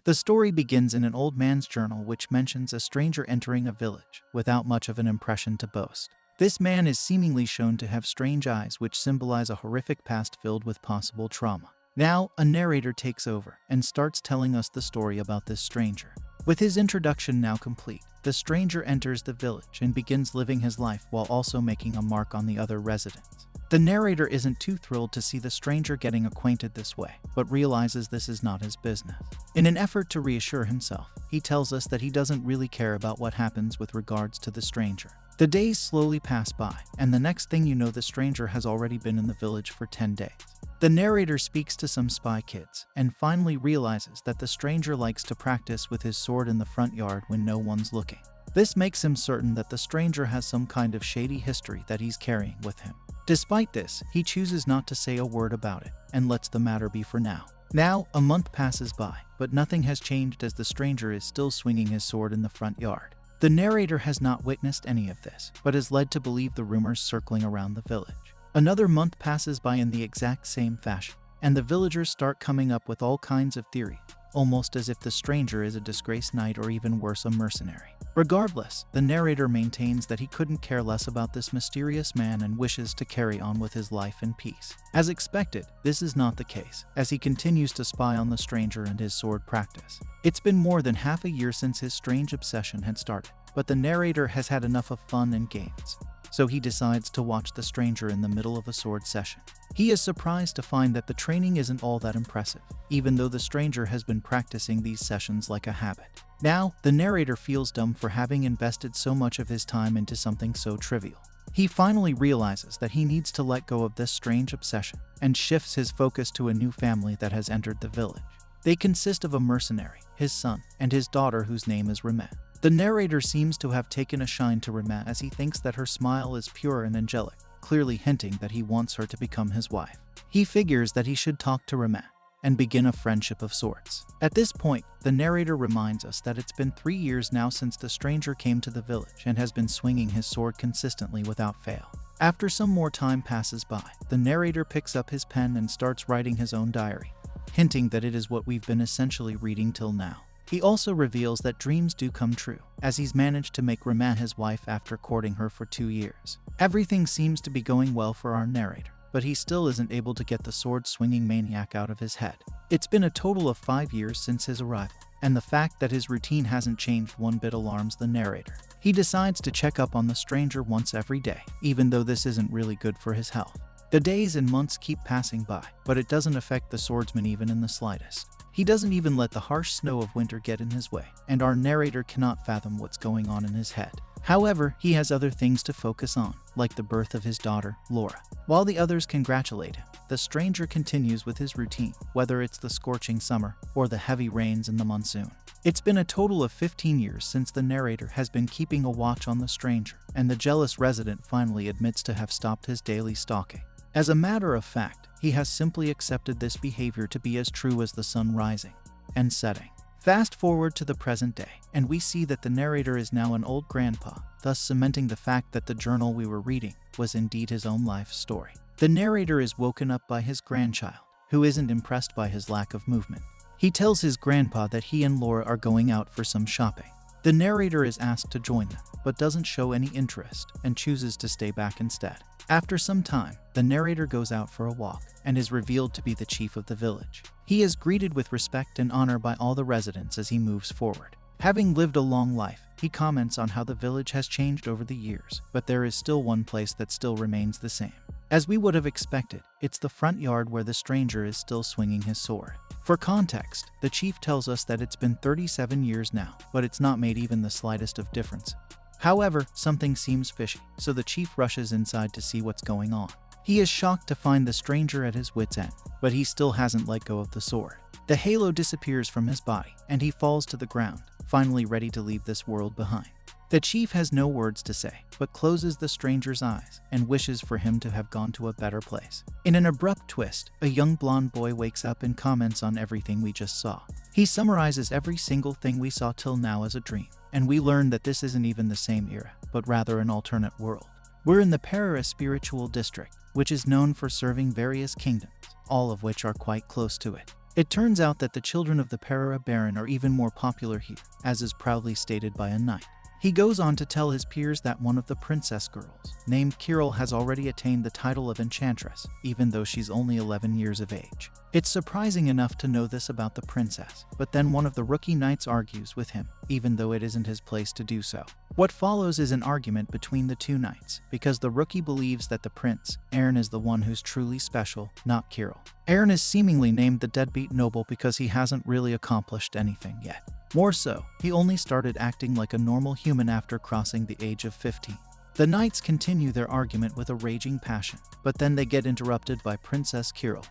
The story begins in an old man's journal which mentions a stranger entering a village without much of an impression to boast. This man is seemingly shown to have strange eyes which symbolize a horrific past filled with possible trauma. Now, a narrator takes over and starts telling us the story about this stranger. With his introduction now complete, the stranger enters the village and begins living his life while also making a mark on the other residents. The narrator isn't too thrilled to see the stranger getting acquainted this way, but realizes this is not his business. In an effort to reassure himself, he tells us that he doesn't really care about what happens with regards to the stranger. The days slowly pass by, and the next thing you know, the stranger has already been in the village for 10 days. The narrator speaks to some spy kids and finally realizes that the stranger likes to practice with his sword in the front yard when no one's looking. This makes him certain that the stranger has some kind of shady history that he's carrying with him. Despite this, he chooses not to say a word about it and lets the matter be for now. Now, a month passes by, but nothing has changed as the stranger is still swinging his sword in the front yard. The narrator has not witnessed any of this, but is led to believe the rumors circling around the village. Another month passes by in the exact same fashion, and the villagers start coming up with all kinds of theories, almost as if the stranger is a disgraced knight or even worse, a mercenary. Regardless, the narrator maintains that he couldn't care less about this mysterious man and wishes to carry on with his life in peace. As expected, this is not the case, as he continues to spy on the stranger and his sword practice. It's been more than half a year since his strange obsession had started, but the narrator has had enough of fun and games. So he decides to watch the stranger in the middle of a sword session. He is surprised to find that the training isn't all that impressive, even though the stranger has been practicing these sessions like a habit. Now, the narrator feels dumb for having invested so much of his time into something so trivial. He finally realizes that he needs to let go of this strange obsession and shifts his focus to a new family that has entered the village. They consist of a mercenary, his son, and his daughter whose name is Rima. The narrator seems to have taken a shine to Rima as he thinks that her smile is pure and angelic, clearly hinting that he wants her to become his wife. He figures that he should talk to Rima and begin a friendship of sorts. At this point, the narrator reminds us that it's been 3 years now since the stranger came to the village and has been swinging his sword consistently without fail. After some more time passes by, the narrator picks up his pen and starts writing his own diary, hinting that it is what we've been essentially reading till now. He also reveals that dreams do come true, as he's managed to make Rima his wife after courting her for 2 years. Everything seems to be going well for our narrator, but he still isn't able to get the sword-swinging maniac out of his head. It's been a total of 5 years since his arrival, and the fact that his routine hasn't changed one bit alarms the narrator. He decides to check up on the stranger once every day, even though this isn't really good for his health. The days and months keep passing by, but it doesn't affect the swordsman even in the slightest. He doesn't even let the harsh snow of winter get in his way, and our narrator cannot fathom what's going on in his head. However, he has other things to focus on, like the birth of his daughter, Laura. While the others congratulate him, the stranger continues with his routine, whether it's the scorching summer or the heavy rains in the monsoon. It's been a total of 15 years since the narrator has been keeping a watch on the stranger, and the jealous resident finally admits to have stopped his daily stalking. As a matter of fact, he has simply accepted this behavior to be as true as the sun rising and setting. Fast forward to the present day, and we see that the narrator is now an old grandpa, thus cementing the fact that the journal we were reading was indeed his own life story. The narrator is woken up by his grandchild, who isn't impressed by his lack of movement. He tells his grandpa that he and Laura are going out for some shopping. The narrator is asked to join them, but doesn't show any interest and chooses to stay back instead. After some time, the narrator goes out for a walk and is revealed to be the chief of the village. He is greeted with respect and honor by all the residents as he moves forward. Having lived a long life, he comments on how the village has changed over the years, but there is still one place that still remains the same. As we would have expected, it's the front yard where the stranger is still swinging his sword. For context, the chief tells us that it's been 37 years now, but it's not made even the slightest of difference. However, something seems fishy, so the chief rushes inside to see what's going on. He is shocked to find the stranger at his wit's end, but he still hasn't let go of the sword. The halo disappears from his body, and he falls to the ground, finally ready to leave this world behind. The chief has no words to say, but closes the stranger's eyes and wishes for him to have gone to a better place. In an abrupt twist, a young blonde boy wakes up and comments on everything we just saw. He summarizes every single thing we saw till now as a dream, and we learn that this isn't even the same era, but rather an alternate world. We're in the Para spiritual district, which is known for serving various kingdoms, all of which are quite close to it. It turns out that the children of the Perera Baron are even more popular here, as is proudly stated by a knight. He goes on to tell his peers that one of the princess girls, named Kirill, has already attained the title of enchantress, even though she's only 11 years of age. It's surprising enough to know this about the princess, but then one of the rookie knights argues with him, even though it isn't his place to do so. What follows is an argument between the two knights, because the rookie believes that the prince, Aaron, is the one who's truly special, not Kirill. Aaron is seemingly named the Deadbeat Noble because he hasn't really accomplished anything yet. More so, he only started acting like a normal human after crossing the age of 15. The knights continue their argument with a raging passion, but then they get interrupted by Princess Kirill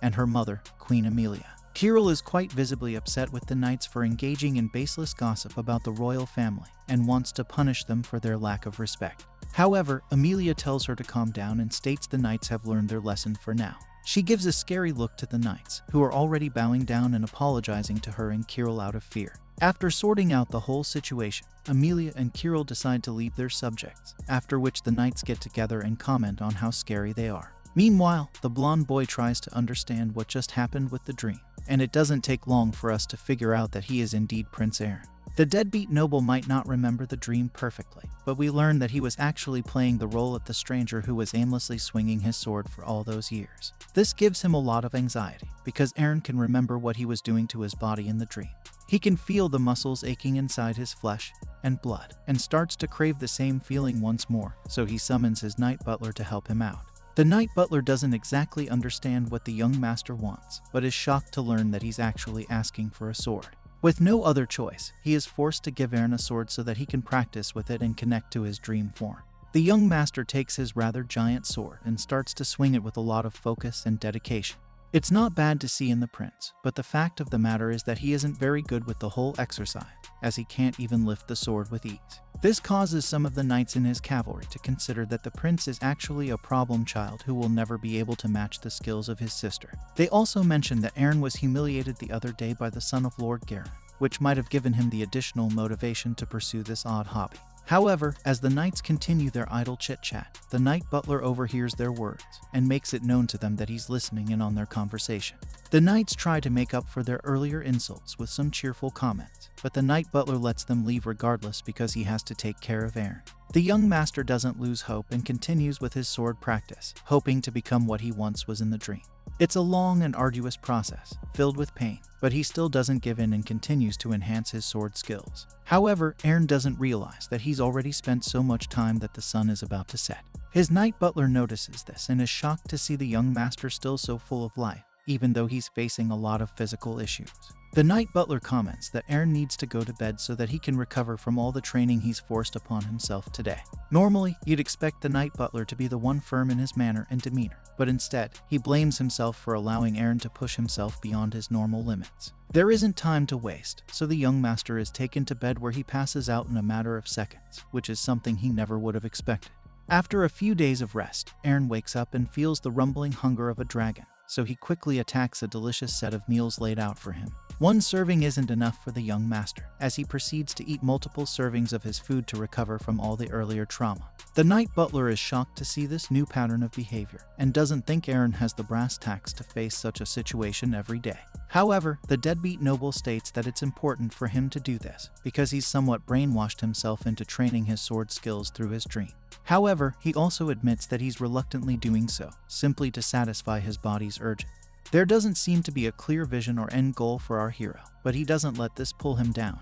and her mother, Queen Amelia. Kirill is quite visibly upset with the knights for engaging in baseless gossip about the royal family and wants to punish them for their lack of respect. However, Amelia tells her to calm down and states the knights have learned their lesson for now. She gives a scary look to the knights, who are already bowing down and apologizing to her and Kirill out of fear. After sorting out the whole situation, Amelia and Kirill decide to leave their subjects, after which the knights get together and comment on how scary they are. Meanwhile, the blonde boy tries to understand what just happened with the dream, and it doesn't take long for us to figure out that he is indeed Prince Aaron. The Deadbeat Noble might not remember the dream perfectly, but we learn that he was actually playing the role of the stranger who was aimlessly swinging his sword for all those years. This gives him a lot of anxiety, because Aaron can remember what he was doing to his body in the dream. He can feel the muscles aching inside his flesh and blood, and starts to crave the same feeling once more, so he summons his night butler to help him out. The night butler doesn't exactly understand what the young master wants, but is shocked to learn that he's actually asking for a sword. With no other choice, he is forced to give Aaron a sword so that he can practice with it and connect to his dream form. The young master takes his rather giant sword and starts to swing it with a lot of focus and dedication. It's not bad to see in the prince, but the fact of the matter is that he isn't very good with the whole exercise, as he can't even lift the sword with ease. This causes some of the knights in his cavalry to consider that the prince is actually a problem child who will never be able to match the skills of his sister. They also mention that Aaron was humiliated the other day by the son of Lord Garen, which might have given him the additional motivation to pursue this odd hobby. However, as the knights continue their idle chit-chat, the night butler overhears their words and makes it known to them that he's listening in on their conversation. The knights try to make up for their earlier insults with some cheerful comments, but the night butler lets them leave regardless because he has to take care of Aaron. The young master doesn't lose hope and continues with his sword practice, hoping to become what he once was in the dream. It's a long and arduous process, filled with pain, but he still doesn't give in and continues to enhance his sword skills. However, Aaron doesn't realize that he's already spent so much time that the sun is about to set. His night butler notices this and is shocked to see the young master still so full of life, even though he's facing a lot of physical issues. The night butler comments that Aaron needs to go to bed so that he can recover from all the training he's forced upon himself today. Normally, you'd expect the night butler to be the one firm in his manner and demeanor, but instead, he blames himself for allowing Aaron to push himself beyond his normal limits. There isn't time to waste, so the young master is taken to bed where he passes out in a matter of seconds, which is something he never would have expected. After a few days of rest, Aaron wakes up and feels the rumbling hunger of a dragon, so he quickly attacks a delicious set of meals laid out for him. One serving isn't enough for the young master, as he proceeds to eat multiple servings of his food to recover from all the earlier trauma. The night butler is shocked to see this new pattern of behavior, and doesn't think Aaron has the brass tacks to face such a situation every day. However, the Deadbeat Noble states that it's important for him to do this, because he's somewhat brainwashed himself into training his sword skills through his dream. However, he also admits that he's reluctantly doing so, simply to satisfy his body's urges. There doesn't seem to be a clear vision or end goal for our hero, but he doesn't let this pull him down,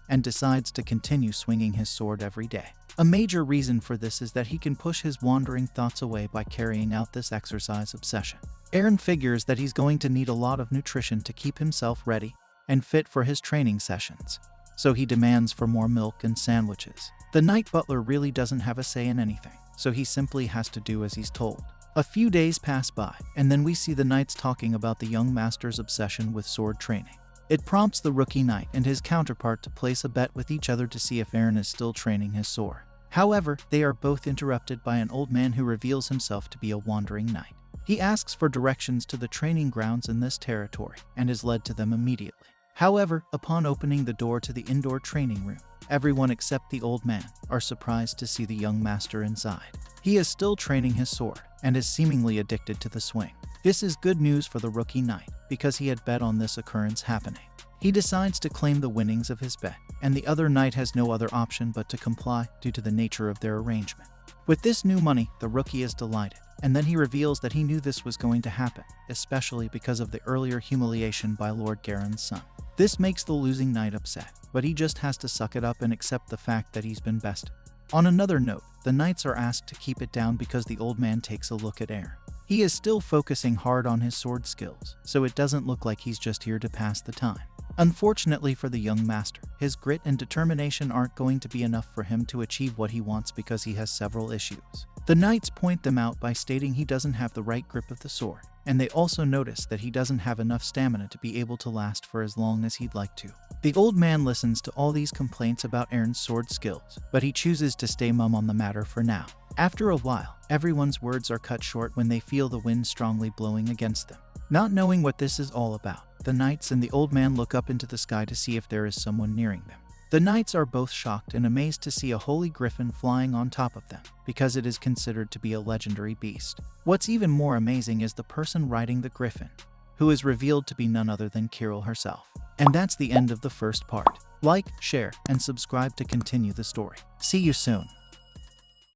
and decides to continue swinging his sword every day. A major reason for this is that he can push his wandering thoughts away by carrying out this exercise obsession. Aaron figures that he's going to need a lot of nutrition to keep himself ready and fit for his training sessions, so he demands for more milk and sandwiches. The night butler really doesn't have a say in anything, so he simply has to do as he's told. A few days pass by, and then we see the knights talking about the young master's obsession with sword training. It prompts the rookie knight and his counterpart to place a bet with each other to see if Aaron is still training his sword. However, they are both interrupted by an old man who reveals himself to be a wandering knight. He asks for directions to the training grounds in this territory, and is led to them immediately. However, upon opening the door to the indoor training room, everyone except the old man are surprised to see the young master inside. He is still training his sword, and is seemingly addicted to the swing. This is good news for the rookie knight, because he had bet on this occurrence happening. He decides to claim the winnings of his bet, and the other knight has no other option but to comply due to the nature of their arrangement. With this new money, the rookie is delighted, and then he reveals that he knew this was going to happen, especially because of the earlier humiliation by Lord Garen's son. This makes the losing knight upset, but he just has to suck it up and accept the fact that he's been bested. On another note, the knights are asked to keep it down because the old man takes a look at Aaron. He is still focusing hard on his sword skills, so it doesn't look like he's just here to pass the time. Unfortunately for the young master, his grit and determination aren't going to be enough for him to achieve what he wants because he has several issues. The knights point them out by stating he doesn't have the right grip of the sword, and they also notice that he doesn't have enough stamina to be able to last for as long as he'd like to. The old man listens to all these complaints about Aaron's sword skills, but he chooses to stay mum on the matter for now. After a while, everyone's words are cut short when they feel the wind strongly blowing against them. Not knowing what this is all about, the knights and the old man look up into the sky to see if there is someone nearing them. The knights are both shocked and amazed to see a holy griffin flying on top of them, because it is considered to be a legendary beast. What's even more amazing is the person riding the griffin, who is revealed to be none other than Kirill herself. And that's the end of the first part. Like, share, and subscribe to continue the story. See you soon.